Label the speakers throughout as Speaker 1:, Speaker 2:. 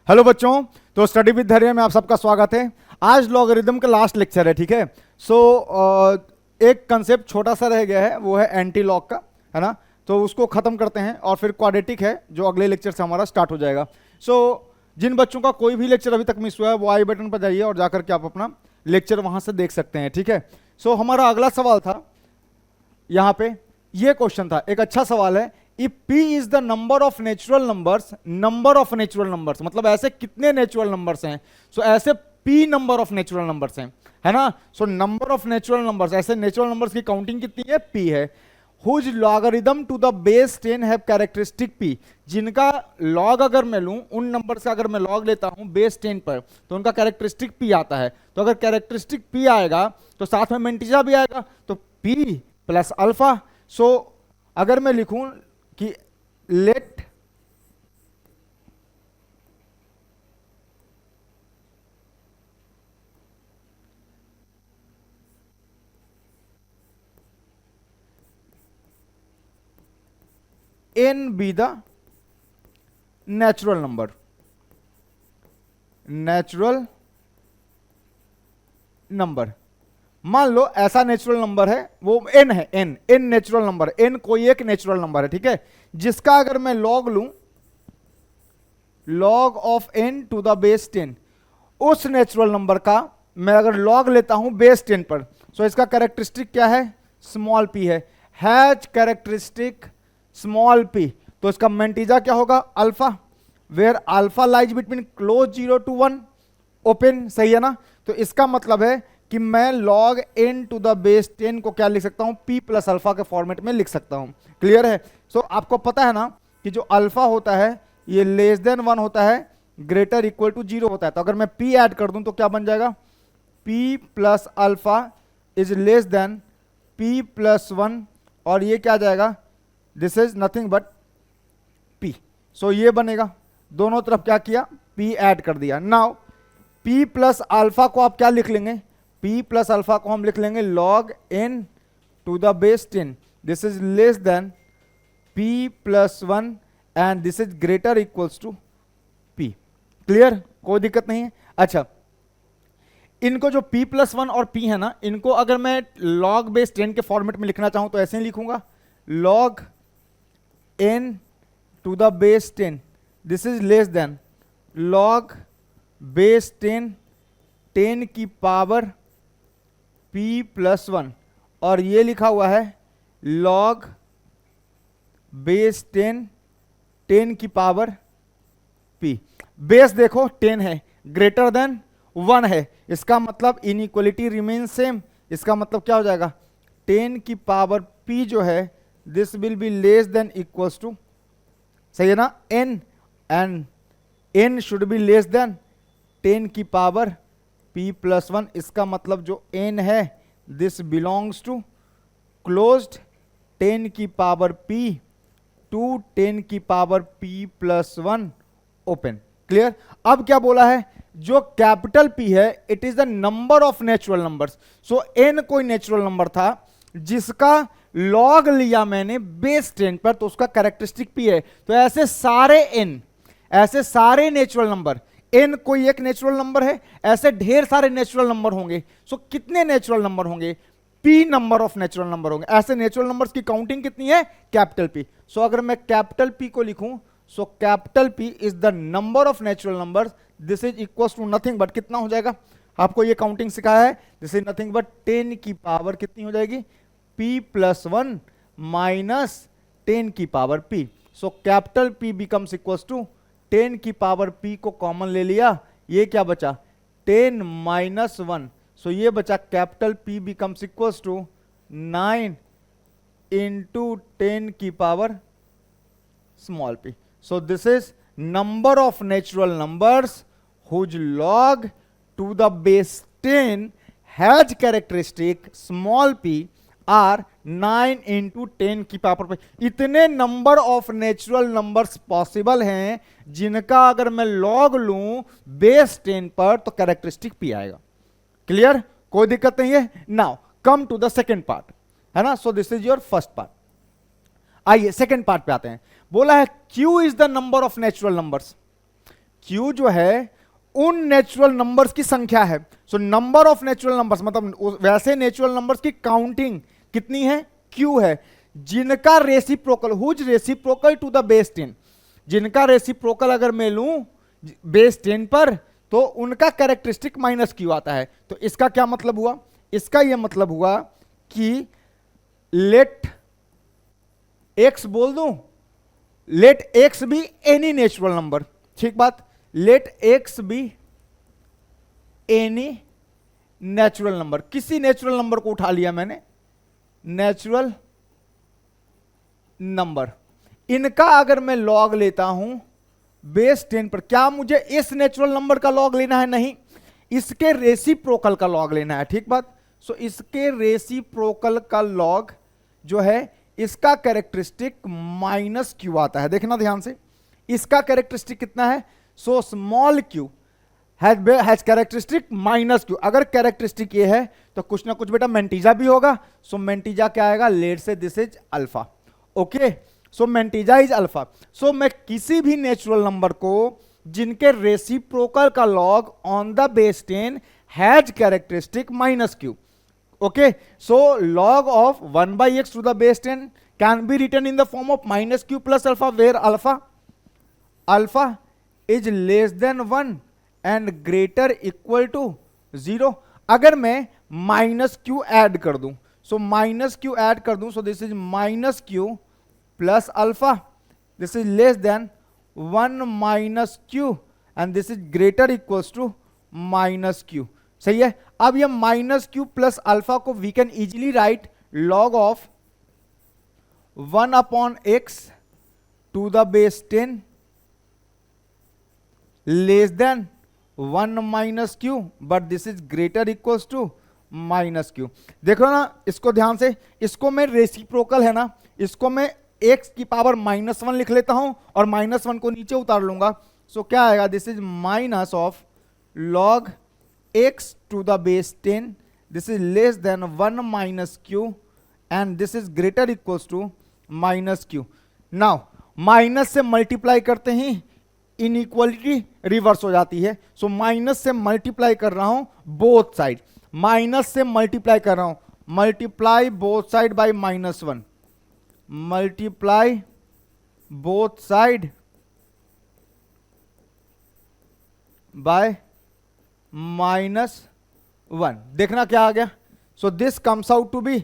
Speaker 1: Hello बच्चों, तो study with धैर्य में आप सबका स्वागत है। आज लॉगरिदम का लास्ट लेक्चर है, ठीक है। सो एक कंसेप्ट छोटा सा रह गया है, वो है एंटी लॉग का, है ना। तो उसको खत्म करते हैं और फिर क्वाड्रेटिक है जो अगले लेक्चर से हमारा स्टार्ट हो जाएगा। सो जिन बच्चों का कोई भी लेक्चर अभी तक मिस हुआ है वो आई बटन पर जाइए और जाकर के आप अपना लेक्चर वहां से देख सकते हैं, ठीक है। सो हमारा अगला सवाल था यहाँ पे, ये क्वेश्चन था, एक अच्छा सवाल है। If p is the number of natural numbers, मतलब ऐसे कितने नेचुरल नंबर्स हैं। सो ऐसे p number of natural numbers हैं, है ना। So number of natural numbers, ऐसे नेचुरल नंबर्स की काउंटिंग कितनी है, p है। Whose logarithm to the base 10 have characteristic p, जिनका लॉग अगर मैं लूं, उन नंबर से अगर मैं लॉग लेता हूं बेस 10 पर, तो उनका कैरेक्टरिस्टिक p आता है। तो अगर कैरेक्टरिस्टिक p आएगा तो साथ में मेंटिजा भी आएगा, तो p प्लस अल्फा। सो अगर मैं लिखूं कि let n be the natural number, मान लो ऐसा नेचुरल नंबर है, वो n है, n नेचुरल नंबर, n कोई एक नेचुरल नंबर है, ठीक है, जिसका अगर मैं लॉग लूं, log of n to the base 10, उस नेचुरल नंबर का मैं अगर लॉग लेता हूं बेस 10 पर, तो इसका कैरेक्टरिस्टिक क्या है, स्मॉल p है। हैज कैरेक्टरिस्टिक स्मॉल p, तो इसका मेंटिजा क्या होगा, alpha, where alpha lies between close 0 to 1 open, सही है ना। तो इसका मतलब है कि मैं log n to the base 10 को क्या लिख सकता हूं, p प्लस अल्फा के फॉर्मेट में लिख सकता हूं। क्लियर है। सो आपको पता है ना कि जो अल्फा होता है ये लेस देन 1 होता है, ग्रेटर इक्वल टू 0 होता है। तो अगर मैं p ऐड कर दूं तो क्या बन जाएगा, p plus alpha is less than p plus 1, और ये क्या आ जाएगा, this is nothing but p। सो ये बनेगा, दोनों तरफ क्या किया, p ऐड कर दिया। नाउ p प्लस अल्फा को आप क्या लिख लेंगे, p प्लस अल्फा को हम लिख लेंगे log n to the base 10, this is less than p plus 1 and this is greater equals to p। Clear, कोई दिक्कत नहीं है। अच्छा, इनको जो p प्लस 1 और p है ना, इनको अगर मैं log बेस 10 के फॉर्मेट में लिखना चाहूं तो ऐसे ही लिखूंगा, log n to the base 10, this is less than log base 10 10 की पावर p प्लस 1, और ये लिखा हुआ है log बेस 10 10 की पावर p। बेस देखो 10 है, ग्रेटर देन 1 है, इसका मतलब इनइक्वलिटी रिमेन सेम। इसका मतलब क्या हो जाएगा, 10 की पावर p जो है this will be less than equals to, सही है ना, n, and n should be less than 10 की पावर p प्लस 1। इसका मतलब जो n है दिस बिलोंग्स टू क्लोज्ड 10 की पावर p टू 10 की power p plus 1 open. Clear. अब क्या बोला है, जो कैपिटल P है it is the number of natural numbers. So n कोई नेचुरल नंबर था जिसका लॉग लिया मैंने बेस 10 पर, तो उसका कैरेक्टरिस्टिक p है। तो ऐसे सारे नेचुरल नंबर, n कोई एक नेचुरल नंबर है, ऐसे ढेर सारे नेचुरल नंबर होंगे। सो कितने नेचुरल नंबर होंगे, p number of natural number होंगे। ऐसे नेचुरल नंबर्स की काउंटिंग कितनी है, कैपिटल P। सो अगर मैं कैपिटल P को लिखूं, so capital P is the number of natural numbers, this is equal to nothing but कितना हो जाएगा, आपको ये काउंटिंग सिखाया है, दिस इज नथिंग बट 10 की पावर कितनी हो जाएगी, p प्लस 1 माइनस 10 की power p। So capital P becomes equals to 10 की पावर p को कॉमन ले लिया, ये क्या बचा, 10 माइनस 1। सो ये बचा capital P becomes equals to 9 into 10 की power small p। So this is number of natural numbers whose log to the base 10 has characteristic small p are 9 into 10 की पावर पे। इतने number of natural numbers possible हैं जिनका अगर मैं log लूं base 10 पर तो कैरेक्टरिस्टिक p आएगा। क्लियर, कोई दिक्कत नहीं है। Now come to the second part, है ना। So this is your first part. आइए सेकेंड पार्ट पे आते हैं। बोला है Q is the number of natural numbers, Q जो है उन नेचुरल नंबर्स की संख्या है। So number of natural numbers मतलब वैसे नेचुरल नंबर्स की काउंटिंग कितनी है, क्यू है, जिनका reciprocal, whose reciprocal to the base 10, जिनका रेसिप्रोकल अगर मैं लूं बेस 10 पर तो उनका कैरेक्टरिस्टिक माइनस क्यू आता है। तो इसका क्या मतलब हुआ, इसका यह मतलब हुआ कि लेट एक्स बोल दूं, let X be any natural number, ठीक बात, let X be any natural number, किसी नेचुरल नंबर को उठा लिया मैंने, नेचुरल नंबर, इनका अगर मैं लॉग लेता हूं बेस 10 पर, क्या मुझे इस नेचुरल नंबर का लॉग लेना है, नहीं, इसके रेसिप्रोकल का लॉग लेना है, ठीक बात। सो इसके रेसिप्रोकल का लॉग जो है इसका कैरेक्टरिस्टिक माइनस क्यू आता है, देखना ध्यान से, इसका कैरेक्टरिस्टिक कितना है, so small Q has characteristic minus Q. अगर कैरेक्टरिस्टिक ये है तो कुछ ना कुछ बेटा मेंटीजा भी होगा। सो मेंटीजा क्या आएगा, let say this is alpha, okay, so mantissa is alpha. So मैं किसी भी नेचुरल नंबर को जिनके रेसिप्रोकल का log on the base 10 has characteristic minus q, okay, so log of 1 by x to the base 10 can be written in the form of minus q plus alpha, where alpha is less than 1 and greater equal to 0। अगर मैं minus Q add कर दूं, so minus Q add कर दूं, so this is minus Q plus alpha, this is less than 1 minus Q and this is greater equals to minus Q, सही है। अब ये माइनस क्यू प्लस अल्फा को we can easily write log of 1 upon X to the base 10 less than 1 minus Q, but this is greater equals to minus Q. देखो ना इसको ध्यान से, इसको मैं रेसिप्रोकल है ना, इसको मैं एक्स की पावर -1 लिख लेता हूं और -1 को नीचे उतार लूंगा। सो क्या आएगा, this is minus of log x to the base 10, this is less than 1 minus q and this is greater equals to minus q। now minus से मल्टीप्लाई करते ही इनइक्वालिटी रिवर्स हो जाती है। सो माइनस से मल्टीप्लाई कर रहा हूं both side, minus से मल्टीप्लाई कर रहा हूं, multiply both side by -1, multiply both side by -1, देखना क्या आ गया, so this comes out to be,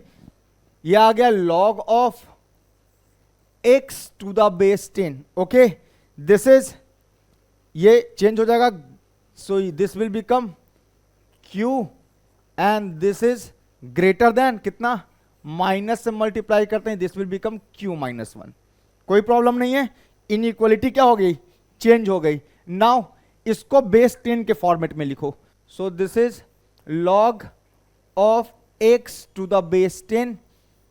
Speaker 1: ये आ गया log of x to the base 10, okay, this is, ये चेंज हो जाएगा, so this will become q and this is greater than कितना, माइनस से मल्टीप्लाई करते हैं, दिस विल बिकम q -1, कोई प्रॉब्लम नहीं है, इनइक्वालिटी क्या हो गई, चेंज हो गई। नाउ इसको बेस 10 के फॉर्मेट में लिखो, so this is log of x to the base 10,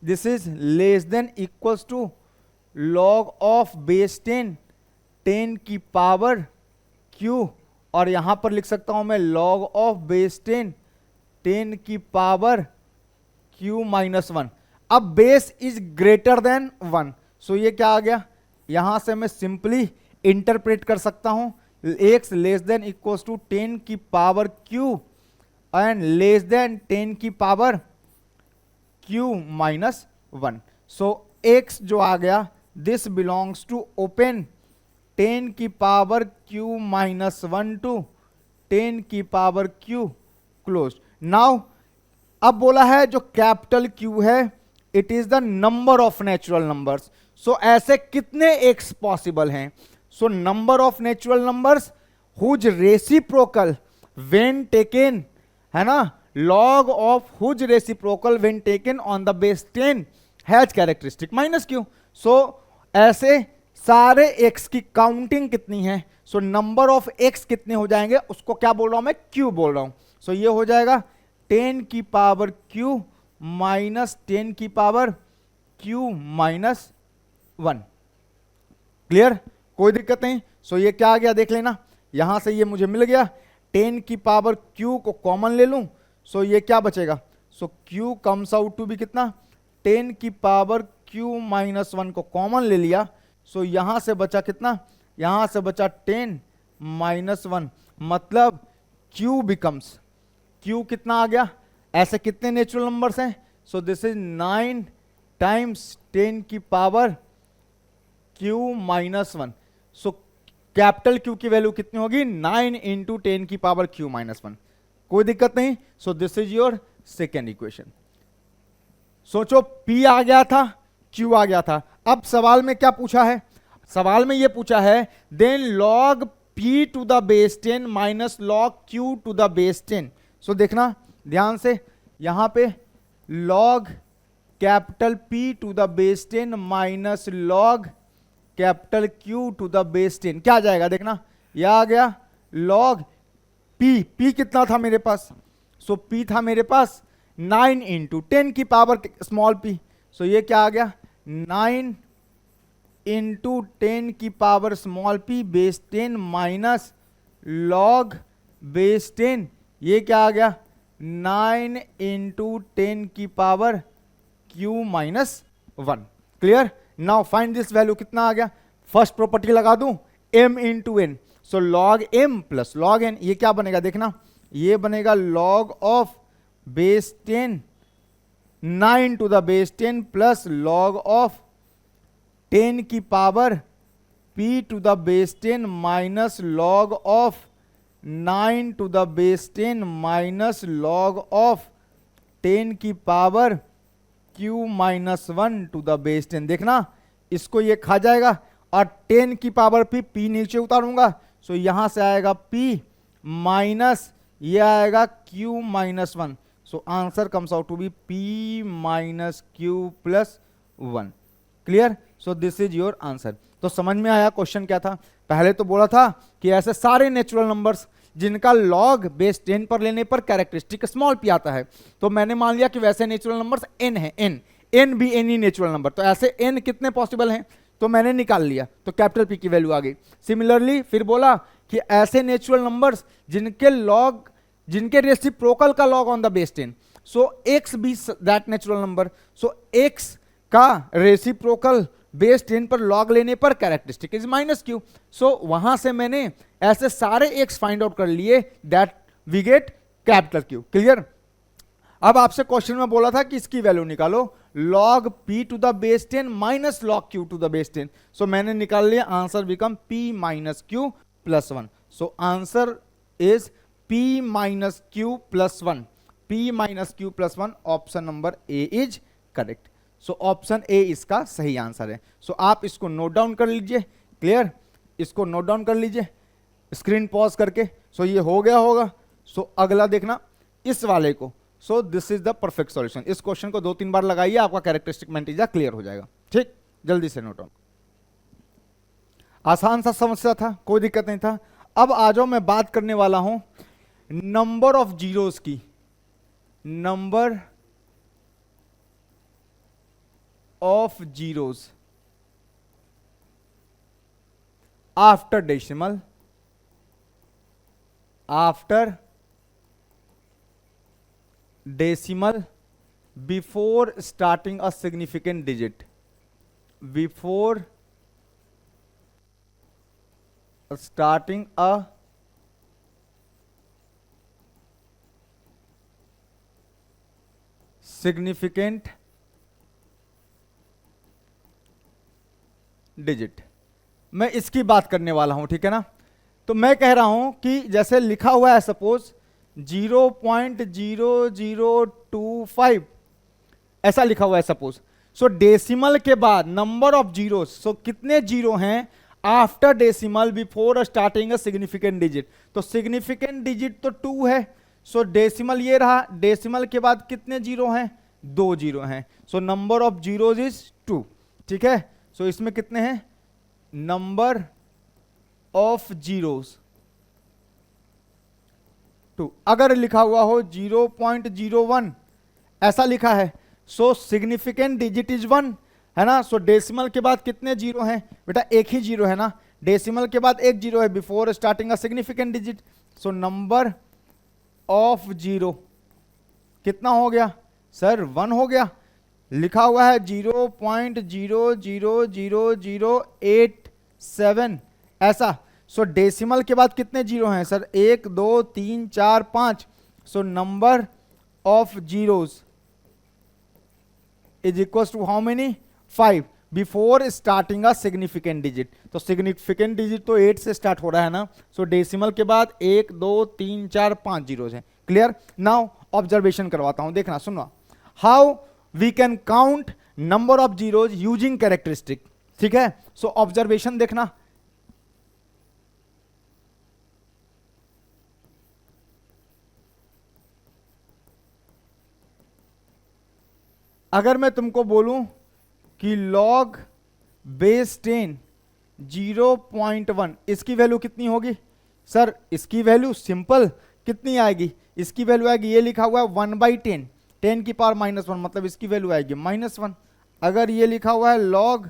Speaker 1: this is less than equals to log of base 10 10 की पावर q, और यहां पर लिख सकता हूं मैं लॉग ऑफ बेस 10 10 की पावर q -1। अब base is greater then 1, so ये क्या आ गया, यहां से मैं सिंपली इंटरप्रेट कर सकता हूं x less than equals to 10 की power q and less than 10 की पावर q -1। सो x जो आ गया, दिस बिलोंग्स टू ओपन 10 की पावर q -1 टू 10 की पावर q क्लोज। नाउ अब बोला है जो कैपिटल Q है it is the number of natural numbers. So ऐसे कितने x पॉसिबल हैं, so number of natural numbers whose reciprocal when taken, है ना, log of whose reciprocal when taken on the base 10 has characteristic minus q। सो ऐसे सारे x की counting कितनी है, सो नंबर ऑफ x कितने हो जाएंगे उसको क्या बोल रहा हूं मैं, q बोल रहा हूं। सो ये हो जाएगा 10 की पावर q माइनस 10 की पावर q -1, क्लियर, कोई दिक्कत नहीं। सो ये क्या आ गया देख लेना, यहां से ये मुझे मिल गया, 10 की पावर q को कॉमन ले लूं, सो ये क्या बचेगा, सो q कम्स आउट टू भी कितना, 10 की पावर q -1 को कॉमन ले लिया, सो यहां से बचा कितना, यहां से बचा 10 -1, मतलब q बिकम्स, q कितना आ गया, ऐसे कितने नेचुरल नंबर्स हैं, सो दिस इज 9 टाइम्स 10 की power q-1। So capital Q की वैल्यू कितनी होगी, 9 इंटू 10 की पावर q-1। कोई दिक्कत नहीं। सो this is your second equation. सोचो P आ गया था, Q आ गया था। अब सवाल में क्या पूछा है, सवाल में यह पूछा है then log P to the base 10 minus log Q to the base 10। So देखना ध्यान से, यहां पे log capital P to the base 10 minus log capital Q to the base 10 क्या आ जाएगा, देखना यह आ गया log P कितना था मेरे पास, सो P था मेरे पास 9 इंटू 10 की पावर स्मॉल p। सो ये क्या आ गया, 9 इंटू 10 की power small p base 10 minus log base 10, ये क्या आ गया 9 इंटू 10 की power q-1। Clear. Now find this value, कितना आ गया, फर्स्ट प्रॉपर्टी लगा दूं m into n, so log m plus log n, ये क्या बनेगा देखना, ये बनेगा log of base 10 9 to the base 10 plus log of 10 की power p to the base 10 minus log of 9 to the base 10 minus log of 10 की power q-1 to the base 10। देखना इसको ये खा जाएगा और 10 की पावर p नीचे उतारूंगा, सो यहां से आएगा p माइनस ये आएगा q-1। So answer comes out to be p minus q plus 1। Clear. So this is your answer. तो समझ में आया क्वेश्चन क्या था। पहले तो बोला था कि ऐसे सारे नेचुरल नंबर्स जिनका लॉग बेस 10 पर लेने पर कैरेक्टरिस्टिक स्मॉल p आता है, तो मैंने मान लिया कि वैसे नेचुरल नंबर्स n है, n भी एनी नेचुरल नंबर, तो ऐसे n कितने पॉसिबल हैं, तो मैंने निकाल लिया, तो कैपिटल P की वैल्यू आ गई। सिमिलरली फिर बोला कि ऐसे नेचुरल नंबर्स जिनके रेसिप्रोकल का log on the base 10, so x be that natural number, so x का रेसिप्रोकल बेस 10 पर लॉग लेने पर characteristic is minus q। So वहां से मैंने ऐसे सारे x फाइंड आउट कर लिए, that we get capital Q। Clear. अब आपसे क्वेश्चन में बोला था कि इसकी वैल्यू निकालो, log p to the base 10 minus log q to the base 10। So मैंने निकाल लिया, answer become p minus q plus 1। So answer is p minus q plus 1, p minus q plus 1, option number A is correct. So option A इसका सही answer है। सो आप इसको note down कर लीजिए। क्लियर, इसको नोट डाउन कर लीजिए स्क्रीन पॉज करके। सो ये हो गया होगा। सो अगला देखना इस वाले को। सो this is the perfect solution. इस क्वेश्चन को 2-3 बार लगाइए, आपका कैरेक्टरिस्टिक मैंटीजा क्लियर हो जाएगा। ठीक, जल्दी से नोट डाउन। आसान सा समस्या था, कोई दिक्कत नहीं था। अब आ जाओ, मैं बात करने वाला हूं नंबर ऑफ जीरोस की, number of zeros after decimal, after decimal before starting a significant digit, before starting a significant digit। मैं इसकी बात करने वाला हूं, ठीक है ना। तो मैं कह रहा हूं कि जैसे लिखा हुआ है सपोज 0.0025 ऐसा लिखा हुआ है सपोज। सो डेसिमल के बाद नंबर ऑफ जीरो, सो कितने जीरो हैं after decimal before starting a significant digit. तो सिग्निफिकेंट डिजिट तो 2 है। सो डेसिमल ये रहा, डेसिमल के बाद कितने जीरो हैं, 2 जीरो हैं। So number of zeros is 2। ठीक है। सो इसमें कितने हैं, नंबर ऑफ जीरोज 2। अगर लिखा हुआ हो 0.01 ऐसा लिखा है, सो सिग्निफिकेंट डिजिट इज 1 है ना। सो डेसिमल के बाद कितने जीरो हैं बेटा, एक ही जीरो है ना। डेसिमल के बाद एक जीरो है before starting a significant digit. So number of zero कितना हो गया सर, 1 हो गया। लिखा हुआ है 0.0000087 ऐसा। सो डेसिमल के बाद कितने जीरो हैं sir? 1 2 3 4 5। So number of zeros is equal to how many? 5 before starting a significant digit. तो सिग्निफिकेंट डिजिट तो 8 से स्टार्ट हो रहा है ना, सो डेसिमल के बाद 1 2 3 4 5 जीरोज हैं। क्लियर? नाउ ऑब्जर्वेशन करवाता हूं, देखना सुनना। How we can count number of zeros using characteristic. ठीक है, सो ऑब्जर्वेशन देखना। अगर मैं तुमको बोलूं कि log बेस 10 0.1, इसकी वैल्यू कितनी होगी सर? इसकी वैल्यू सिंपल कितनी आएगी? इसकी वैल्यू आएगी, ये लिखा हुआ है 1/10, 10 की पावर -1, मतलब इसकी वैल्यू आएगी -1। अगर ये लिखा हुआ है log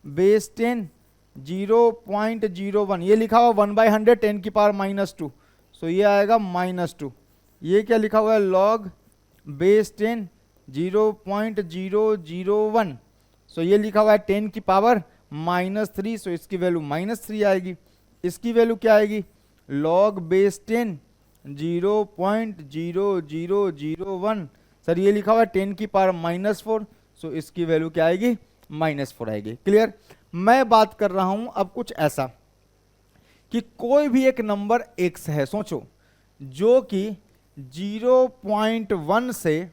Speaker 1: बेस 10 0.01, ये लिखा हुआ 1/100, 10 की पावर -2, सो ये आएगा -2। ये क्या लिखा हुआ है? log बेस 10 0.001, सो ये लिखा हुआ है 10 की पावर -3, सो इसकी वैल्यू -3 आएगी। इसकी वैल्यू क्या आएगी? log बेस 10 0.0001, सर ये लिखा हुआ है 10 की पावर -4, सो इसकी वैल्यू क्या आएगी? -4 आएगी। क्लियर? मैं बात कर रहा हूं अब कुछ ऐसा कि कोई भी एक नंबर x है, सोचो, जो कि 0.1 से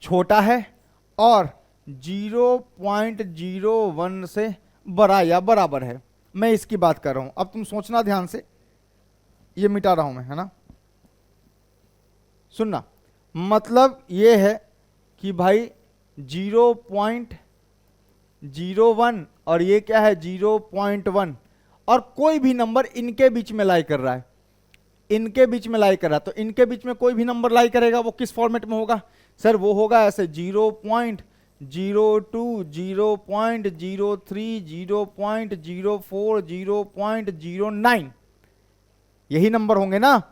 Speaker 1: छोटा है और 0.01 से बड़ा या बराबर है। मैं इसकी बात कर रहा हूं। अब तुम सोचना ध्यान से, ये मिटा रहा हूं मैं, है ना? सुनना, मतलब ये है कि भाई 0.01 और ये क्या है? 0.1, और कोई भी नंबर इनके बीच में लाई कर रहा है, इनके बीच में लाई कर रहा है। तो इनके बीच में कोई भी नंबर लाई करेगा, वो किस फॉर्मेट में होगा सर? वो होगा ऐसे 0.02, 0.03, 0.04, 0.09, यही नंबर होंगे ना?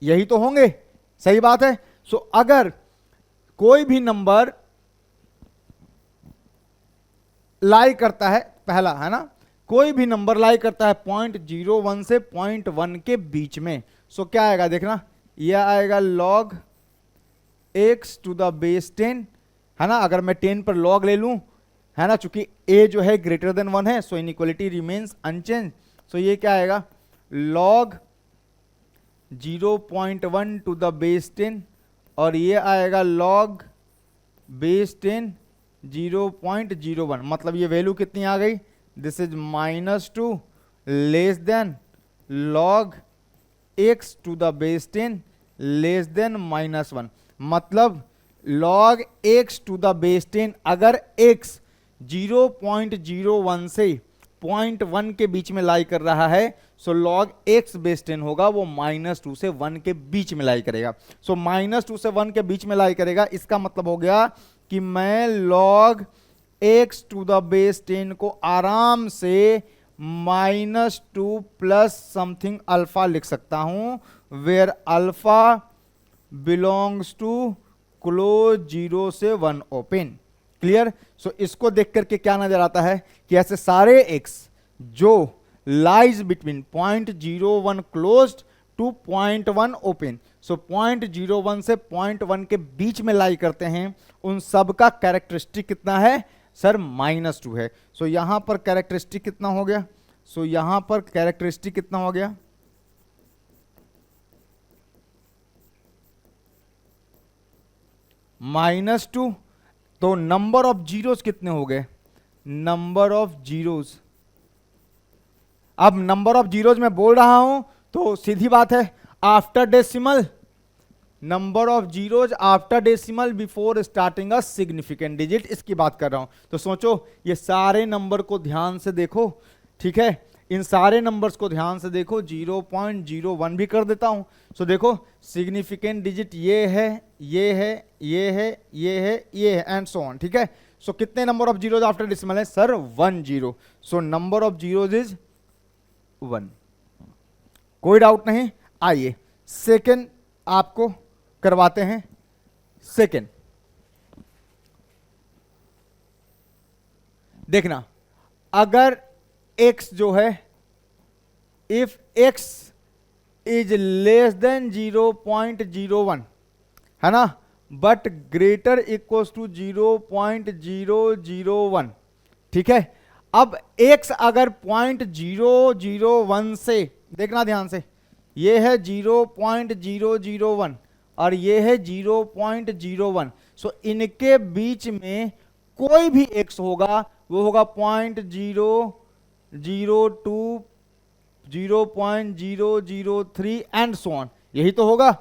Speaker 1: यही तो होंगे, सही बात है। सो अगर कोई भी नंबर लाई करता है, पहला है ना, कोई भी नंबर लाई करता है 0.01 से 0.1 के बीच में, सो क्या आएगा? देखना, यह आएगा log x to the base 10, है ना? अगर मैं 10 पर log ले लूं, है ना, चूंकि a जो है ग्रेटर देन 1 है, सो इनइक्वालिटी रिमेन्स अनचेंज। सो ये क्या आएगा? log 0.1 टू द बेस 10, और ये आएगा log बेस 10 0.01, मतलब ये वैल्यू कितनी आ गई? This is -2 less than log x to the base 10 less than -1, मतलब log x to the base 10, अगर x 0.01 से 0.1 के बीच में लाई कर रहा है, सो log x बेस 10 होगा, वो -2 से 1 के बीच में लाई करेगा। सो -2 से 1 के बीच में लाई करेगा, इसका मतलब हो गया कि मैं log x to the base 10 को आराम से -2 प्लस समथिंग अल्फा लिख सकता हूं, where alpha belongs to close 0 से 1 ओपन। क्लियर? सो इसको देख करके क्या नजर आता है कि ऐसे सारे x जो lies between 0.01 closed to 0.1 open, so 0.01 से 0.1 के बीच में लाई करते हैं, उन सब का कैरेक्टरिस्टिक कितना है सर? -2 है। सो यहां पर कैरेक्टरिस्टिक कितना हो गया? सो यहां पर कैरेक्टरिस्टिक कितना हो गया? -2। तो नंबर ऑफ जीरोस कितने हो गए? नंबर ऑफ जीरोस, अब नंबर ऑफ जीरोस मैं बोल रहा हूं तो सीधी बात है, after decimal, number of zeros after decimal before starting a significant digit, इसकी बात कर रहा हूं। तो सोचो, ये सारे नंबर को ध्यान से देखो, ठीक है? इन सारे नंबर्स को ध्यान से देखो, 0.01 भी कर देता हूं। सो देखो, सिग्निफिकेंट डिजिट ये है, ये है, ये है, ये है, ये है, एंड सो ऑन। ठीक है? सो कितने number of zeros after decimal है sir? 1 0। So number of zeros is 1। कोई डाउट नहीं? आइए सेकेंड आपको करवाते हैं। सेकेंड देखना, अगर x जो है if x is less then 0.01, है ना, बट ग्रेटर इक्वल्स टू 0.001, ठीक है। अब x अगर 0.001 से, देखना ध्यान से, ये है 0.001 और ये है 0.01, सो इनके बीच में कोई भी x होगा वो होगा 0.002, 0.003 एंड सो ऑन, यही तो होगा,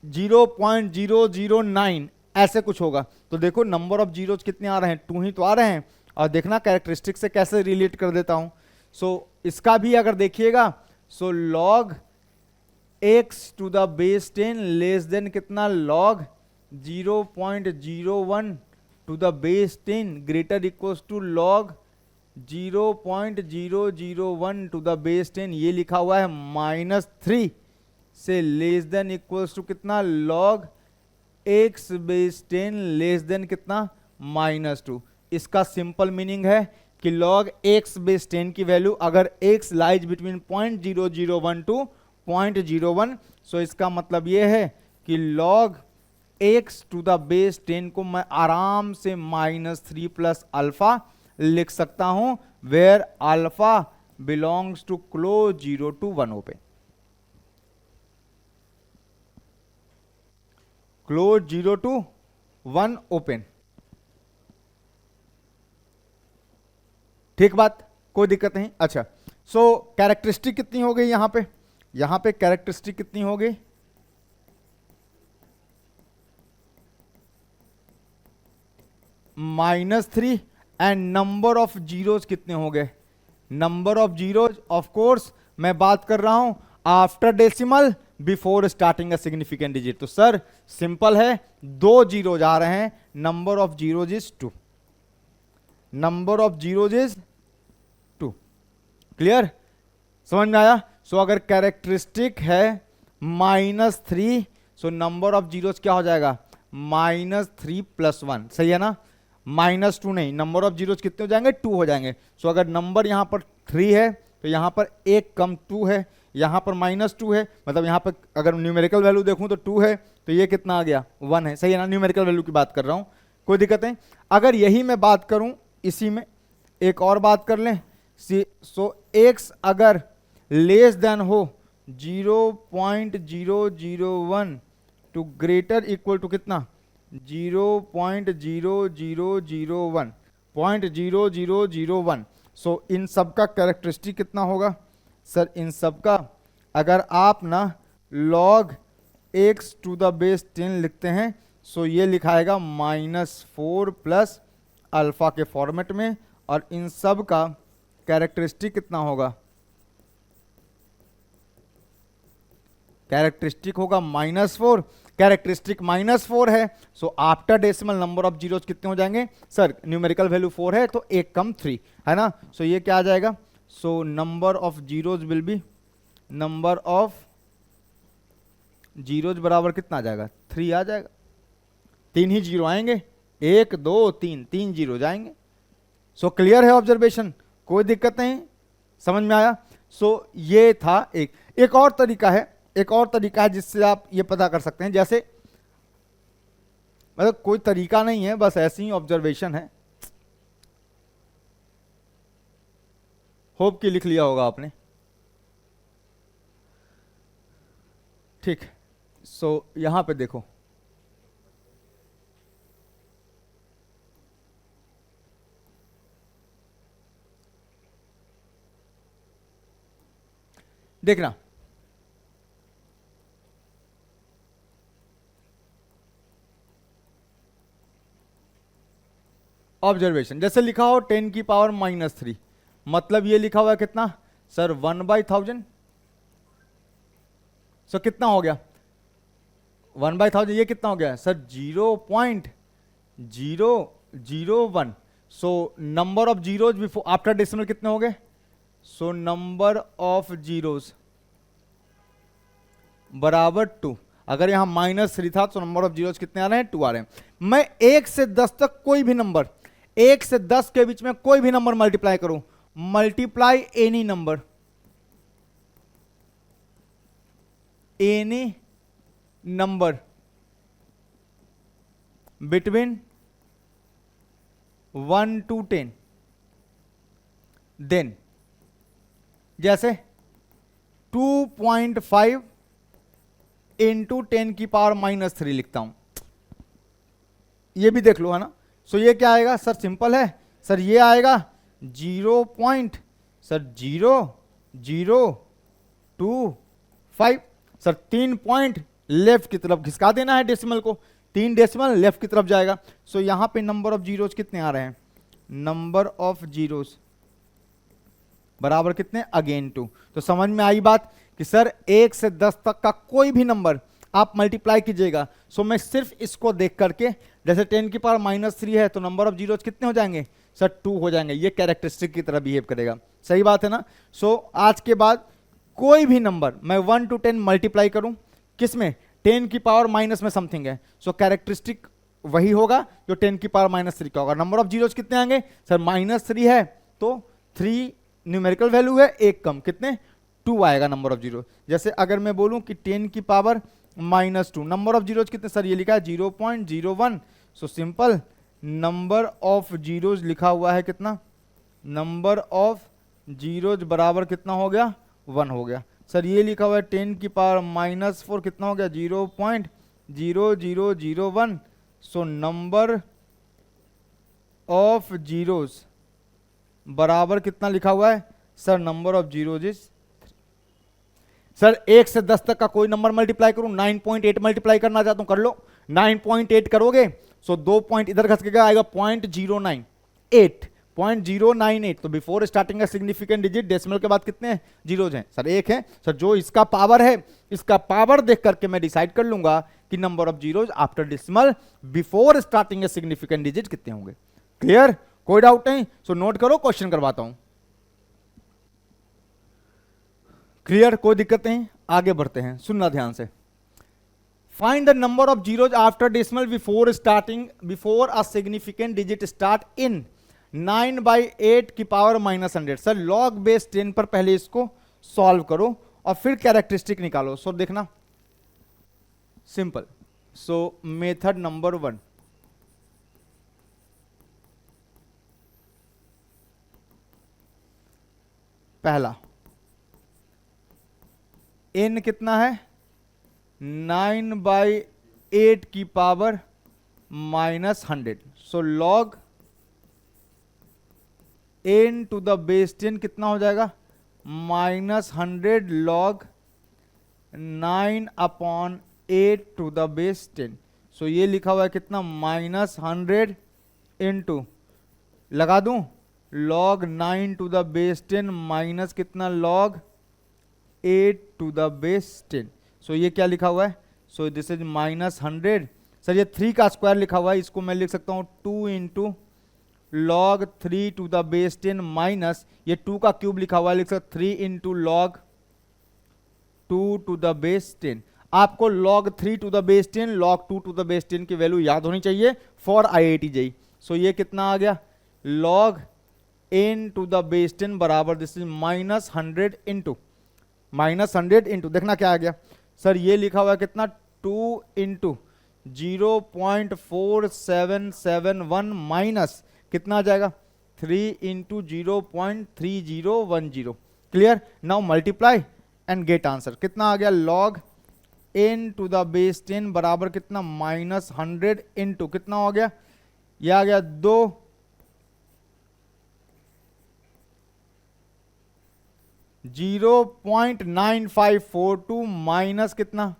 Speaker 1: 0.009 ऐसे कुछ होगा। तो देखो नंबर ऑफ जीरोज कितने आ रहे हैं, 2 ही तो आ रहे हैं। और देखना कैरेक्टरिस्टिक से कैसे रिलेट कर देता हूं। सो इसका भी अगर देखिएगा, so log x to the base 10 less than कितना, log 0.01 to the base 10 greater equals to log 0.001 to the base 10, ये लिखा हुआ है -3 से लेस देन इक्वल्स टू कितना, log x base 10 less than कितना, -2। इसका सिंपल मीनिंग है कि log x बेस 10 की वैल्यू अगर x lies between 0.001 to 0.01, so इसका मतलब ये है कि log x to the base 10 को मैं आराम से -3 प्लस अल्फा लिख सकता हूं, where alpha belongs to close 0 to 1 open, close 0 to 1 open, ठीक बात, कोई दिक्कत नहीं। अच्छा, सो कैरेक्टरिस्टिक कितनी हो गई यहां पे, यहां पे कैरेक्टरिस्टिक कितनी हो गई, -3 एंड नंबर ऑफ जीरोज कितने हो गए, number of zeros of course मैं बात कर रहा हूं after decimal before starting a significant digit. तो सर सिंपल है, 2 जीरोज आ रहे हैं, number of zeros is 2, number of zeros is 2, clear, समझ में आया। सो अगर कैरेक्टरिस्टिक है -3, सो नंबर ऑफ जीरोज क्या हो जाएगा, -3 + 1, सही है ना, -2 नहीं, नंबर ऑफ जीरोज कितने हो जाएंगे, 2 हो जाएंगे। सो अगर नंबर यहां पर 3 है तो यहां पर 1 कम 2 है, यहां पर -2 है, मतलब यहां पर अगर न्यूमेरिकल वैल्यू देखूं तो 2 है, तो ये कितना आ गया, 1 है, सही है ना, न्यूमेरिकल वैल्यू की बात कर रहा हूं, कोई दिक्कत नहीं। अगर यही मैं बात करूं, इसी में एक और बात कर लें, सो x अगर लेस देन हो 0.001 टू ग्रेटर इक्वल टू कितना, 0.0001, सो इन सब का कैरेक्टरिस्टिक कितना होगा सर, इन सब का अगर आप ना log x to the base 10 लिखते हैं, सो ये लिखाएगा -4 प्लस अल्फा के फॉर्मेट में, और इन सब का कैरेक्टरिस्टिक कितना होगा, कैरेक्टरिस्टिक होगा -4, कैरेक्टरिस्टिक -4 है, so after decimal number of zeros कितने हो जाएंगे सर, न्यूमेरिकल वैल्यू 4 है तो 1 कम 3 है ना, सो ये क्या आ जाएगा, सो number of zeros will be, number of zeros बराबर कितना आ जाएगा, 3 आ जाएगा, 3 ही जीरो आएंगे, 1 2 3, 3 जीरो जाएंगे। सो क्लियर है ऑब्जर्वेशन, कोई दिक्कत नहीं, समझ में आया। सो ये था एक और तरीका है, एक और तरीका है जिससे आप ये पता कर सकते हैं, जैसे मतलब कोई तरीका नहीं है, बस ऐसी ही ऑब्जर्वेशन है, होप कि लिख लिया होगा आपने, ठीक। सो यहां पे देखो, देखना ऑब्जर्वेशन, जैसे लिखा हो 10 की पावर -3, मतलब ये लिखा हुआ है कितना सर, 1/1000, सो कितना हो गया 1/1000, ये कितना हो गया sir, 0.001, so number of zeros before after decimal कितने हो गए, सो नंबर ऑफ जीरोज बराबर 2, अगर यहां -3 था तो नंबर ऑफ जीरोज कितने आ रहे हैं, 2 आ रहे हैं। मैं 1 से 10 तक कोई भी नंबर, 1 से 10 के बीच में कोई भी नंबर मल्टीप्लाई करूं, multiply any number, any number between 1 to 10, then जैसे 2.5 इंटू 10⁻³ लिखता हूं, ये भी देख लो, है ना। सो ये क्या आएगा सर, सिंपल है सर, ये आएगा 0.002 सर, 3 पॉइंट लेफ्ट की तरफ घिसका देना है डेसिमल को, 3 डेसिमल लेफ्ट की तरफ जाएगा। सो यहां पे नंबर ऑफ जीरोज कितने आ रहे हैं, नंबर ऑफ जीरोज बराबर कितने, अगेन 2। तो समझ में आई बात कि सर 1 से 10 तक का कोई भी नंबर आप मल्टीप्लाई कीजिएगा। सो मैं सिर्फ इसको देख करके, जैसे 10⁻³ है तो नंबर ऑफ जीरोज कितने हो जाएंगे सर, 2 हो जाएंगे। ये कैरेक्टरिस्टिक की तरह बिहेव करेगा, सही बात है ना। सो आज के बाद कोई भी नंबर मैं 1 to 10 मल्टीप्लाई करूं, किसमें, 10⁻³ में समथिंग है, सो कैरेक्टरिस्टिक वही होगा जो 10⁻³ का होगा। नंबर ऑफ जीरोज कितने आएंगे सर, -3 है तो 3 न्यूमेरिकल वैल्यू है, एक कम, कितने, 2 आएगा नंबर ऑफ जीरो। जैसे अगर मैं बोलूं कि 10⁻⁻², नंबर ऑफ जीरोज कितने सर, ये लिखा है 0.01। So simple, number of zeros लिखा हुआ है कितना, नंबर ऑफ जीरोज बराबर कितना हो गया, 1 हो गया। सर ये लिखा हुआ है 10⁻⁻4 कितना हो गया, 0.0001। सो नंबर ऑफ जीरोज बराबर कितना लिखा हुआ है sir, number of zeros is. Sir 1 से 10 तक का कोई नंबर मल्टीप्लाई करूं, 9.8 मल्टीप्लाई करना चाहता हूं, कर लो, 9.8 करोगे सो 2 पॉइंट इधर खस के आएगा 0.098। तो बिफोर स्टार्टिंग का सिग्निफिकेंट डिजिट डेसिमल के बाद कितने जीरोज हैं सर, 1 है। सर जो इसका पावर है, इसका पावर देख करके मैं डिसाइड कर लूंगा कि number of zeros after decimal before starting a significant digit कितने होंगे। क्लियर, कोई डाउट नहीं। सो नोट करो, क्वेश्चन करवाता हूं। क्लियर, कोई दिक्कत नहीं, आगे बढ़ते हैं, सुनना ध्यान से। Find the number of zeros after decimal before a significant digit start in 9/8⁻⁻100। Sir log base 10 पर पहले इसको सॉल्व करो और फिर कैरेक्टरिस्टिक निकालो। सो देखना सिंपल। सो मेथड नंबर 1, पहला n कितना है, 9/8⁻⁻100। So log n to the base 10 कितना हो जाएगा, -100 log 9/8 to the base 10। So ये लिखा हुआ है कितना, -100 इंटू, लगा दूं, log 9 to the base 10 minus कितना, log 8 to the base 10। So ये क्या लिखा हुआ है, सो दिस इज -100। सर ये 3 का स्क्वायर लिखा हुआ है, इसको मैं लिख सकता हूं 2 into log 3 to the base 10 minus, ये 2 का क्यूब लिखा हुआ है, लिख सकता 3 into log 2 to the base 10। आपको log 3 to the base 10, log 2 to the base 10 की वैल्यू याद होनी चाहिए फॉर IIT JEE। सो ये कितना आ गया, log n to the base 10 बराबर दिस इज -100 इंटू, -100 इंटू, देखना क्या आ गया सर, ये लिखा हुआ है कितना, 2 इंटू 0.4771 माइनस कितना आ जाएगा, 3 इंटू 0.3010। Clear, now multiply and get answer. कितना आ गया, log n to the base 10 बराबर कितना, -100 इंटू कितना हो गया, ये आ गया 2 0.9542 माइनस कितना,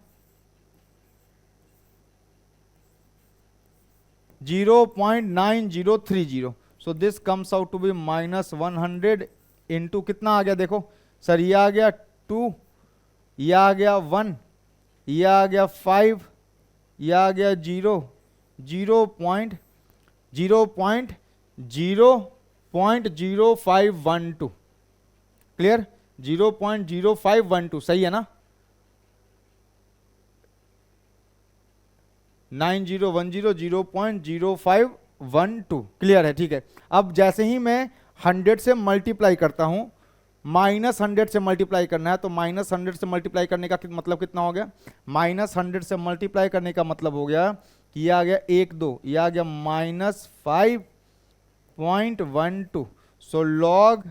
Speaker 1: 0.9030। So this comes out to be -100 into कितना आ गया, देखो सर ये आ गया 2, ये आ गया 1, ये आ गया 5, ये आ गया 0.0512। क्लियर, 0.0512 सही है ना, 9010 0.0512। क्लियर है, ठीक है। अब जैसे ही मैं 100 से मल्टीप्लाई करता हूं -100 से मल्टीप्लाई करना है, तो -100 से मल्टीप्लाई करने का मतलब कितना हो गया, -100 से मल्टीप्लाई करने का मतलब हो गया कि ये आ गया 1 2, ये आ गया -5.12। So log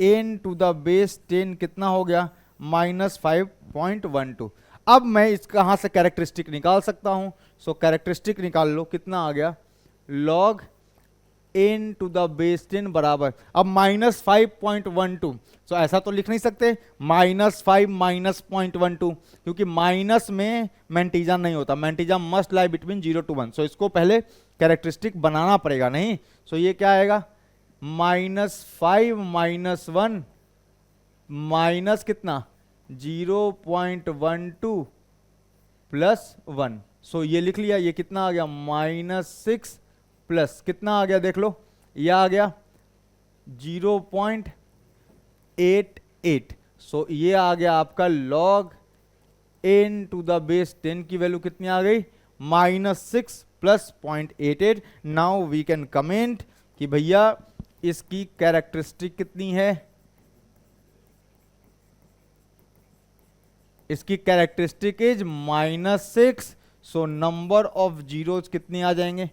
Speaker 1: n to the base 10 कितना हो गया, -5.12। अब मैं इसका कहां से कैरेक्टरिस्टिक निकाल सकता हूं, सो कैरेक्टरिस्टिक निकाल लो, कितना आ गया, log n to the base 10 बराबर, अब -5.12। सो ऐसा तो लिख नहीं सकते -5 -0.12, क्योंकि माइनस में मेंटीजा नहीं होता, मेंटीजा मस्ट लाई बिटवीन 0 to 1। सो इसको पहले कैरेक्टरिस्टिक बनाना पड़ेगा, नहीं। सो ये क्या आएगा, -5 -1 माइनस कितना 0.12 प्लस 1। सो ये लिख लिया, ये कितना आ गया, -6 प्लस कितना आ गया, देख लो, ये आ गया 0.88। सो ये आ गया आपका log n to the base 10 की वैल्यू कितनी आ गई, -6 plus 0.88। Now we can comment कि भैया इसकी कैरेक्टरिस्टिक कितनी है, इसकी characteristic is -6। So number of zeros कितने आ जाएंगे,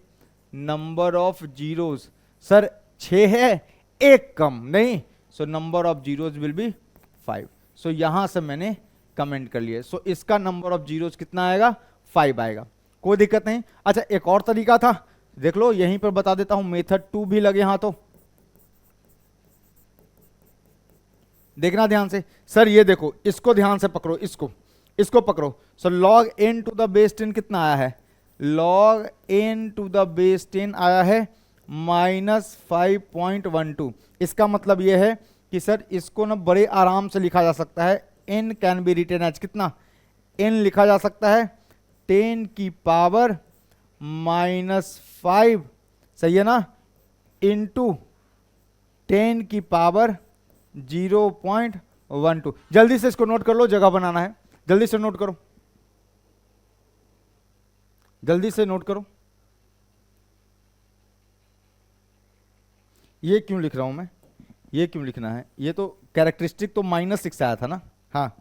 Speaker 1: नंबर ऑफ जीरोज, सर 6 है, एक कम नहीं, सो number of zeros will B 5। सो यहां से मैंने कमेंट कर लिया। सो इसका नंबर ऑफ जीरोज कितना आएगा, 5 आएगा, कोई दिक्कत नहीं। अच्छा एक और तरीका था, देख लो यहीं पर बता देता हूं, मेथड 2 भी लगे हां तो देखना ध्यान से। सर ये देखो, इसको ध्यान से पकड़ो, इसको पकड़ो। So log n to the base 10 कितना आया है, log n to the base 10 आया है -5.12। इसका मतलब ये है कि सर इसको ना बड़े आराम से लिखा जा सकता है, n can be written as कितना, n लिखा जा सकता है 10 की पावर -5, सही है ना, इंटू 10 की पावर 0.12। जल्दी से इसको नोट कर लो, जगह बनाना है, जल्दी से नोट करो, जल्दी से नोट करो। ये क्यों लिख रहा हूं मैं, ये क्यों लिखना है, ये तो कैरेक्टरिस्टिक तो -6 आया था ना, हाँ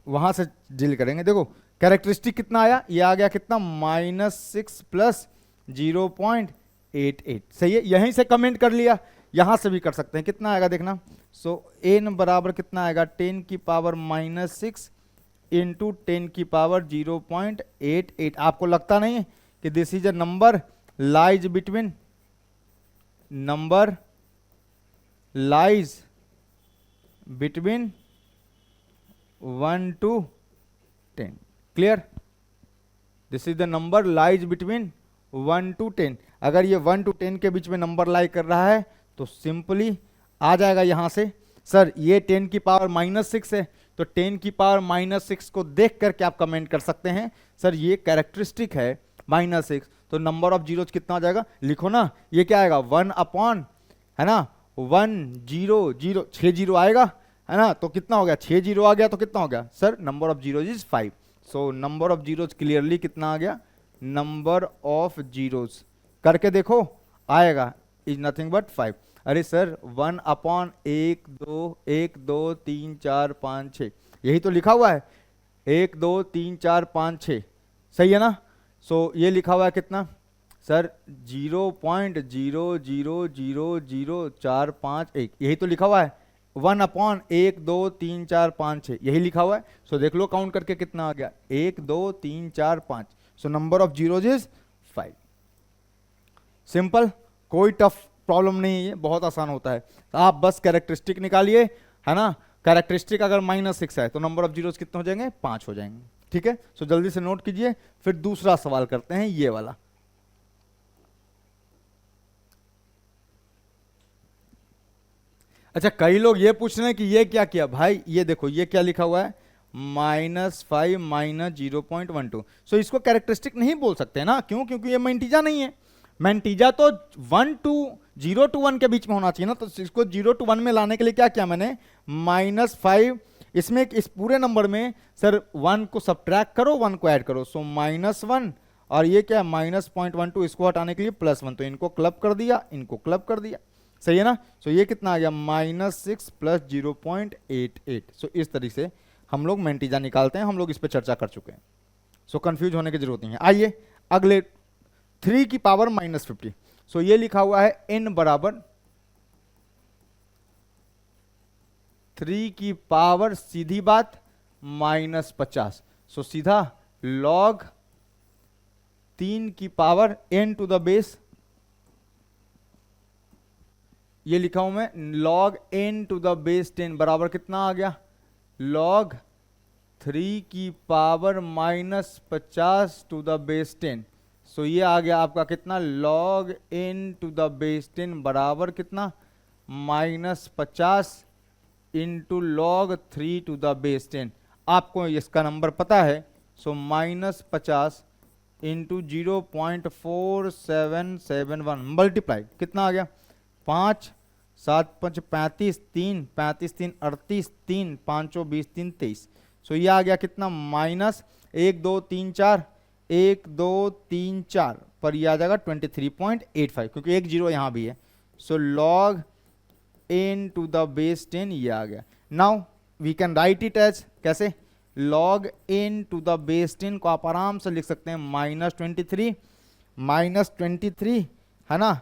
Speaker 1: वहां से डील करेंगे। देखो कैरेक्टरिस्टिक कितना आया, ये आ गया कितना, -6 प्लस 0.88, सही है, यहीं से कमेंट कर लिया, यहां से भी कर सकते हैं, कितना आएगा देखना। सो n बराबर कितना आएगा, 10 की पावर -6 इंटू 10 की पावर 0.88। आपको लगता नहीं कि this is a number lies between, number lies between 1 to 10, clear, this is the number lies between 1 to 10। अगर ये 1 to 10 के बीच में नंबर लाई कर रहा है तो सिंपली आ जाएगा यहां से, सर ये 10 की पावर -6 है, तो 10 की पावर -6 को देख करके आप कमेंट कर सकते हैं सर ये कैरेक्टरिस्टिक है -6, तो नंबर ऑफ जीरोज कितना आ जाएगा, लिखो ना, ये क्या आएगा 1 अपॉन, है ना, 1 0 0, 6 जीरो आएगा, है ना, तो कितना हो गया, 6 जीरो आ गया, तो कितना हो गया sir, number of zeros is 5। So number of zeros clearly कितना आ गया, नंबर ऑफ जीरोज करके देखो आएगा इज नथिंग बट 5। अरे सर 1 अपॉन 1 2 1 2 3 4 5 6, यही तो लिखा हुआ है, 1 2 3 4 5 6, सही है ना। सो ये लिखा हुआ है कितना सर, 0.00000451, यही तो लिखा हुआ है, 1 अपॉन 1 2 3 4 5 6, यही लिखा हुआ है। सो देख लो काउंट करके कितना आ गया, 1 2 3 4 5। So number of zeros is 5। Simple, कोई टफ प्रॉब्लम नहीं है, बहुत आसान होता है। आप बस कैरेक्टरिस्टिक निकालिए, है ना, कैरेक्टरिस्टिक अगर -6 है तो नंबर ऑफ जीरोज कितने हो जाएंगे, 5 हो जाएंगे, ठीक है। सो जल्दी से नोट कीजिए, फिर दूसरा सवाल करते हैं, ये वाला। अच्छा कई लोग ये पूछ रहे हैं कि ये क्या किया भाई, ये देखो ये क्या लिखा हुआ है, -5 माइनस 0.12। सो इसको कैरेक्टरिस्टिक नहीं बोल सकते ना, क्यों, क्योंकि ये मेंटीजा नहीं है, मेंटीजा तो 0 to 1 के बीच में होना चाहिए ना, तो इसको 0 to 1 में लाने के लिए क्या किया मैंने, -5, इसमें इस पूरे नंबर में सर 1 को सब्ट्रैक्ट करो, 1 को ऐड करो, सो -1, और ये क्या है -0.12, इसको हटाने के लिए +1, तो इनको क्लब कर दिया, इनको क्लब कर दिया, सही है ना। सो ये कितना आ गया -6 प्लस 0.88। सो इस तरीके से हम लोग मेंटीजा निकालते हैं, हम लोग इस पर चर्चा कर चुके हैं। सो कंफ्यूज होने की जरूरत नहीं है। आइए अगले 3 की पावर -50। सो ये लिखा हुआ है n बराबर 3 की पावर सीधी बात -50। सो सीधा log 3 की power n to the base, ये लिखा हूं मैं log n to the base 10 बराबर कितना आ गया, log 3 की power -50 to the base 10। So ये आ गया आपका कितना, log n to the base 10 बराबर कितना, -50 into log 3 to the base 10। आपको इसका नंबर पता है। सो -50 इंटू 0.4771 मल्टीप्लाई कितना आ गया, 5 7 5 35, 3 35 3 38, 3 5 20 3 23। सो ये आ गया कितना, -1 2 3 4 1 2 3 4 पर ये आ जाएगा 23.85, क्योंकि एक जीरो यहाँ भी है। So log n to the base 10 ये आ गया। Now we can write it as कैसे, log n to the base 10 को आप आराम से लिख सकते हैं -23 है ना,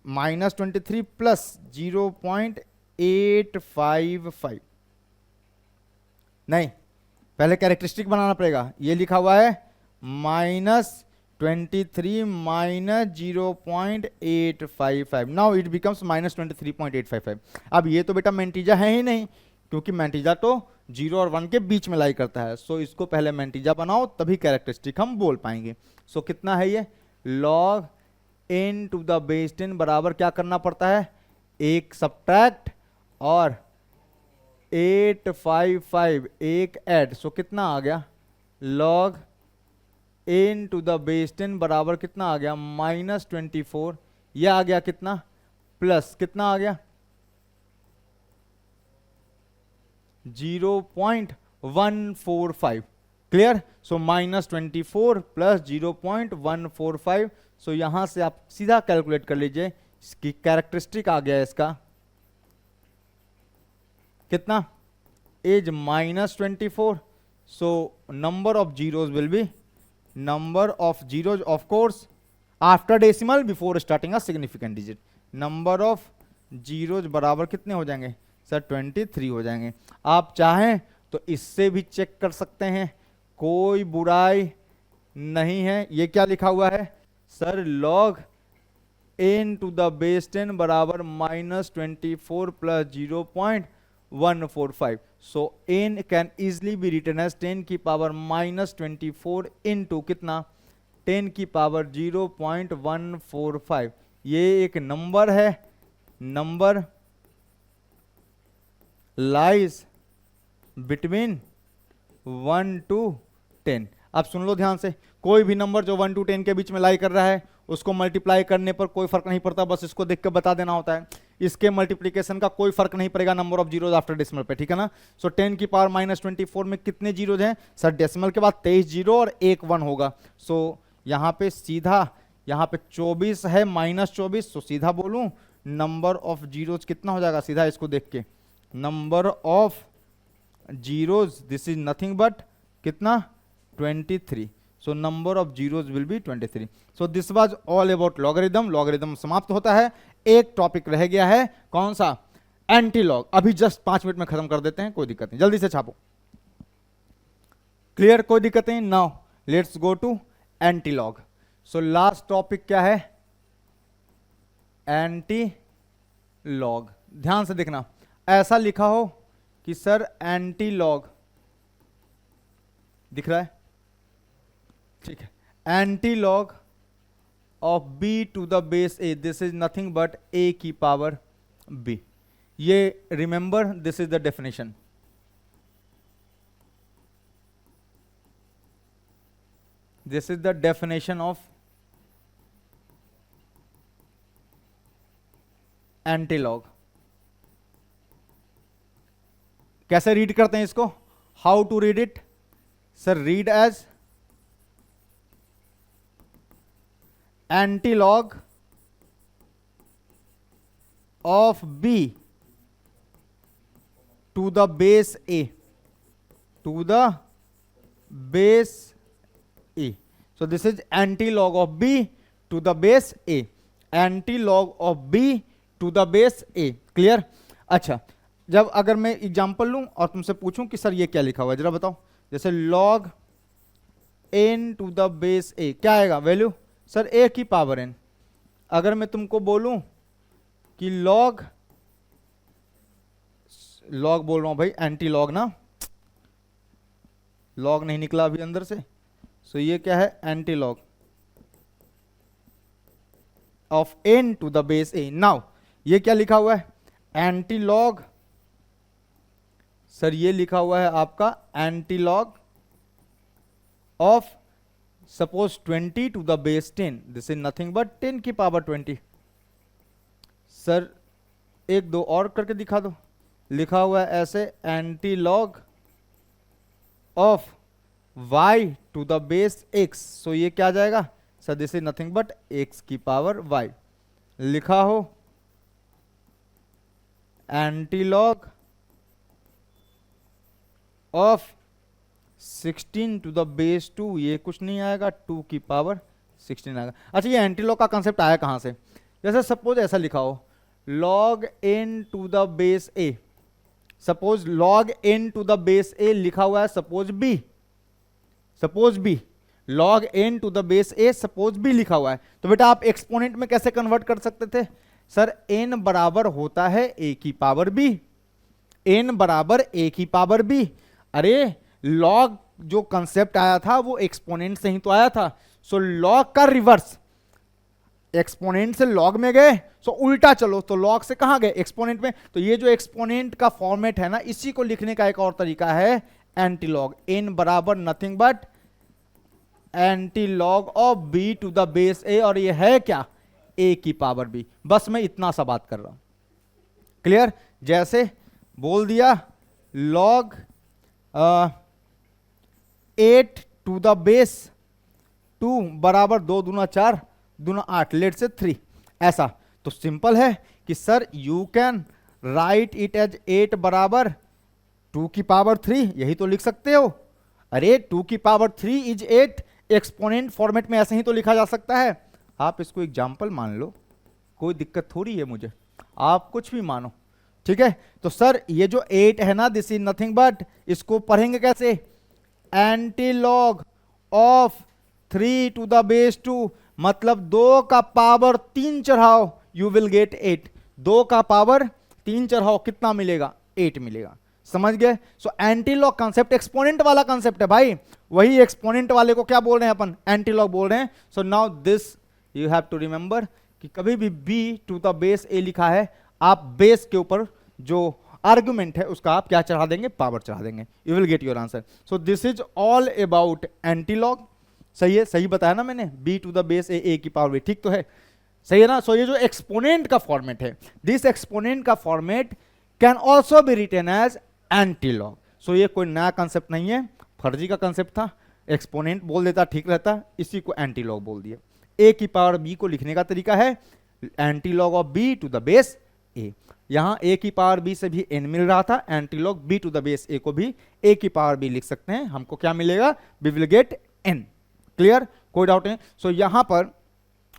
Speaker 1: -23 प्लस 0.855, नहीं पहले कैरेक्टरिस्टिक बनाना पड़ेगा। ये लिखा हुआ है -23 माइनस 0.855, नाउ इट बिकम्स -23.855। अब ये तो बेटा मेंटीजा है ही नहीं, क्योंकि मेंटीजा तो 0 और 1 के बीच में लाई करता है। सो इसको पहले मेंटीजा बनाओ तभी कैरेक्टरिस्टिक हम बोल पाएंगे। सो कितना है ये, log n to the base 10 बराबर क्या करना पड़ता है, एक सब्ट्रैक्ट और 855 एक ऐड। सो कितना आ गया, log n to the base 10 बराबर कितना आ गया, -24। यह आ गया कितना, प्लस कितना आ गया 0.145। क्लियर। सो -24 प्लस 0.145। सो यहां से आप सीधा कैलकुलेट कर लीजिए, इसकी कैरेक्टरिस्टिक आ गया इसका कितना, as -24। So number of zeros will be, number of zeros of course after decimal before starting a significant digit, number of zeros बराबर कितने हो जाएंगे सर, 23 हो जाएंगे। आप चाहें तो इससे भी चेक कर सकते हैं, कोई बुराई नहीं है। ये क्या लिखा हुआ है sir, log n to the base 10 बराबर -24 plus 0.145। So n can easily be written as 10 की पावर -24 इंटू कितना, 10 की पावर 0.145। ये एक नंबर है, नंबर लाइज बिटवीन 1 to 10। अब सुन लो ध्यान से, कोई भी नंबर जो 1 to 10 के बीच में लाई कर रहा है उसको मल्टीप्लाई करने पर कोई फर्क नहीं पड़ता, बस इसको देख के बता देना होता है। इसके मल्टीप्लिकेशन का कोई फर्क नहीं पड़ेगा number of zeros after decimal पे, ठीक है ना। सो 10 की पावर -24 में कितने जीरोज हैं सर, डेसिमल के बाद 23 जीरो और 1 1 होगा। सो यहाँ पे सीधा, यहाँ पे 24 है -24। सो सीधा बोलूं नंबर ऑफ जीरोज कितना हो जाएगा, सीधा इसको देख के number of zeros this is nothing but कितना, 23। सो number of zeros will B 23। So this was all about logarithm. Logarithm समाप्त होता है, एक टॉपिक रह गया है, कौन सा, एंटी लॉग। अभी जस्ट 5 मिनट में खत्म कर देते हैं, कोई दिक्कत नहीं, जल्दी से छापो। क्लियर, कोई दिक्कत नहीं। Now let's go to anti log. So last topic क्या है, एंटी लॉग। ध्यान से देखना, ऐसा लिखा हो कि सर एंटी लॉग, दिख रहा है, ठीक है, anti log of b to the base a, this is nothing but a की पावर b। ये remember this is the definition. This is the definition of anti log. कैसे रीड करते हैं इसको, how to read it sir, read as anti log of b to the base a, to the base a. So this is anti-log of b to the base a, anti-log of b to the base a. Clear? अच्छा, जब अगर मैं example लूं और तुमसे पूछूं कि sir ये क्या लिखा हुआ है, जरा बताओ. जैसे log n to the base a, क्या आएगा वैल्यू? सर a की पावर n. अगर मैं तुमको बोलूं कि log बोल रहा हूं भाई, एंटी लॉग ना, लॉग नहीं निकला अभी अंदर से. सो ये क्या है? Anti log of n to the base a. Now ये क्या लिखा हुआ है? Anti log. सर ये लिखा हुआ है आपका anti log of suppose 20 to the base 10. This is nothing but 10 की पावर 20. सर एक दो और करके दिखा दो. लिखा हुआ है ऐसे anti log of y to the base x. So ये क्या आ जाएगा? Sir this is nothing but x की पावर y. लिखा हो anti log of 16 to the base 2. ये कुछ नहीं आएगा, 2 की पावर 16 आएगा. अच्छा, ये एंटी लॉग का कंसेप्ट आया कहां से? जैसे सपोज ऐसा लिखा हो log n to the base a. Suppose log n to the base a लिखा हुआ है suppose b, suppose b log n to the base a suppose b लिखा हुआ है. तो बेटा आप एक्सपोनेंट में कैसे कन्वर्ट कर सकते थे? सर n बराबर होता है a की पावर b, n बराबर a की पावर b. अरे log जो कंसेप्ट आया था वो एक्सपोनेंट से ही तो आया था. सो log का रिवर्स, एक्सपोनेंट से log में गए, सो उल्टा चलो तो log से कहां गए? एक्सपोनेंट में. तो ये जो एक्सपोनेंट का फॉर्मेट है ना, इसी को लिखने का एक और तरीका है एंटी लॉग. n बराबर nothing but anti log of b to the base a, और ये है क्या? a की पावर b. बस मैं इतना सा बात कर रहा हूं. क्लियर? जैसे बोल दिया log 8 टू द बेस 2 बराबर 2 दूना 4 दूना 8, लेट से 3. ऐसा तो सिंपल है कि sir you can write it as 8 बराबर 2 की पावर 3. यही तो लिख सकते हो. अरे 2 की पावर 3 इज 8. एक्सपोनेंट फॉर्मेट में ऐसे ही तो लिखा जा सकता है. आप इसको एग्जाम्पल मान लो, कोई दिक्कत थोड़ी है मुझे, आप कुछ भी मानो. ठीक है? तो सर ये जो 8 है ना, दिस इज नथिंग बट, इसको पढ़ेंगे कैसे? Anti log of 3 to the base 2, मतलब 2 का पावर 3 चढ़ाओ, यू विल गेट 8. 2 का पावर 3 चढ़ाओ, कितना मिलेगा? 8 मिलेगा. समझ गए? So anti log concept exponent वाला कंसेप्ट है भाई. वही एक्सपोनेंट वाले को क्या बोल रहे हैं अपन? एंटी लॉग बोल रहे हैं. So now this you have to remember कि कभी भी b to the base a लिखा है, आप बेस के ऊपर जो आर्गुमेंट है उसका आप क्या चढ़ा देंगे? पावर चढ़ा देंगे. You will get your answer. So this is all about anti log. सही है? सही बताया ना मैंने? b to the base a की पावर b. ठीक तो है? सही है ना? सो ये जो एक्सपोनेंट का फॉर्मेट है, दिस एक्सपोनेंट का format can also be written as anti log. So ये कोई नया कंसेप्ट नहीं है, फर्जी का कंसेप्ट था. एक्सपोनेंट बोल देता ठीक रहता, इसी को एंटी लॉग बोल दिया. a की पावर b को लिखने का तरीका है anti log of b to the base a. यहां a की पावर b से भी n मिल रहा था, anti log b to the base a को भी a की पावर b लिख सकते हैं. हमको क्या मिलेगा? We will get n. Clear? कोई डाउट नहीं? सो यहां पर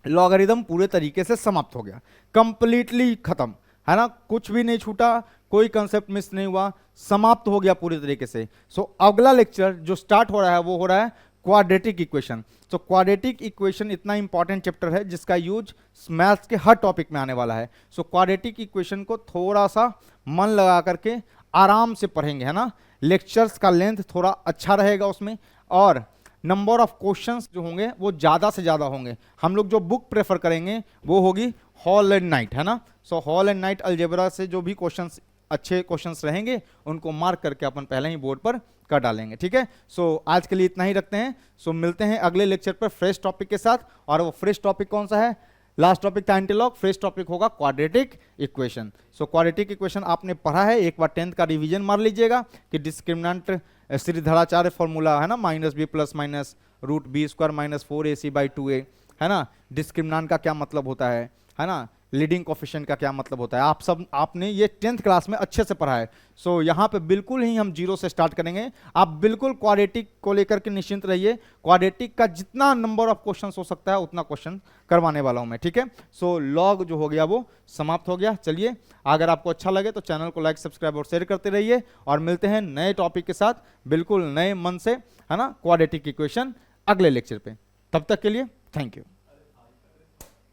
Speaker 1: लॉगरिदम पूरे तरीके से समाप्त हो गया, कंप्लीटली खत्म है ना, कुछ भी नहीं छूटा, कोई कंसेप्ट मिस नहीं हुआ, समाप्त हो गया पूरे तरीके से. सो अगला लेक्चर जो स्टार्ट हो रहा है वो हो रहा है quadratic equation. So quadratic equation इतना इंपॉर्टेंट चैप्टर है जिसका यूज मैथ्स के हर टॉपिक में आने वाला है. सो क्वाड्रेटिक इक्वेशन को थोड़ा सा मन लगा करके आराम से पढ़ेंगे, है ना. लेक्चर्स का लेंथ थोड़ा अच्छा रहेगा उसमें, और नंबर ऑफ क्वेश्चंस जो होंगे वो ज़्यादा से ज़्यादा होंगे. हम लोग जो बुक प्रेफर करेंगे वो होगी हॉल एंड नाइट, है ना. सो हॉल एंड नाइट अलजेब्रा से जो भी क्वेश्चंस अच्छे क्वेश्चंस रहेंगे उनको मार्क करके अपन पहले ही बोर्ड पर कर डालेंगे. ठीक है? सो आज के लिए इतना ही रखते हैं. सो मिलते हैं अगले लेक्चर पर फ्रेश टॉपिक के साथ. और वो फ्रेश टॉपिक कौन सा है? लास्ट टॉपिक था एंटी लॉग, फ्रेश टॉपिक होगा quadratic equation. So quadratic equation आपने पढ़ा है, एक बार 10th का रिवीजन मार लीजिएगा कि डिस्क्रिमिनेंट श्रीधराचार्य फॉर्मूला है ना, -b plus minus root b square minus 4ac/2a, है ना. डिस्क्रिमिनेंट का क्या मतलब होता है ना. लीडिंग कोफिशिएंट का क्या मतलब होता है, आपने ये 10th क्लास में अच्छे से पढ़ा है। सो यहाँ पे बिल्कुल ही हम जीरो से स्टार्ट करेंगे। आप बिल्कुल क्वाड्रेटिक को लेकर के निश्चिंत रहिए, क्वाड्रेटिक का जितना नंबर ऑफ क्वेश्चन हो सकता है उतना क्वेश्चन करवाने वाला हूं मैं, ठीक है। सो लॉग जो हो गया वो समाप्त हो गया। चलिए, अगर आपको अच्छा लगे तो चैनल को लाइक, सब्सक्राइब और शेयर करते रहिए, और मिलते हैं नए टॉपिक के साथ बिल्कुल नए मन से, है ना, क्वाड्रेटिक इक्वेशन अगले लेक्चर पे। तब तक के लिए थैंक यू।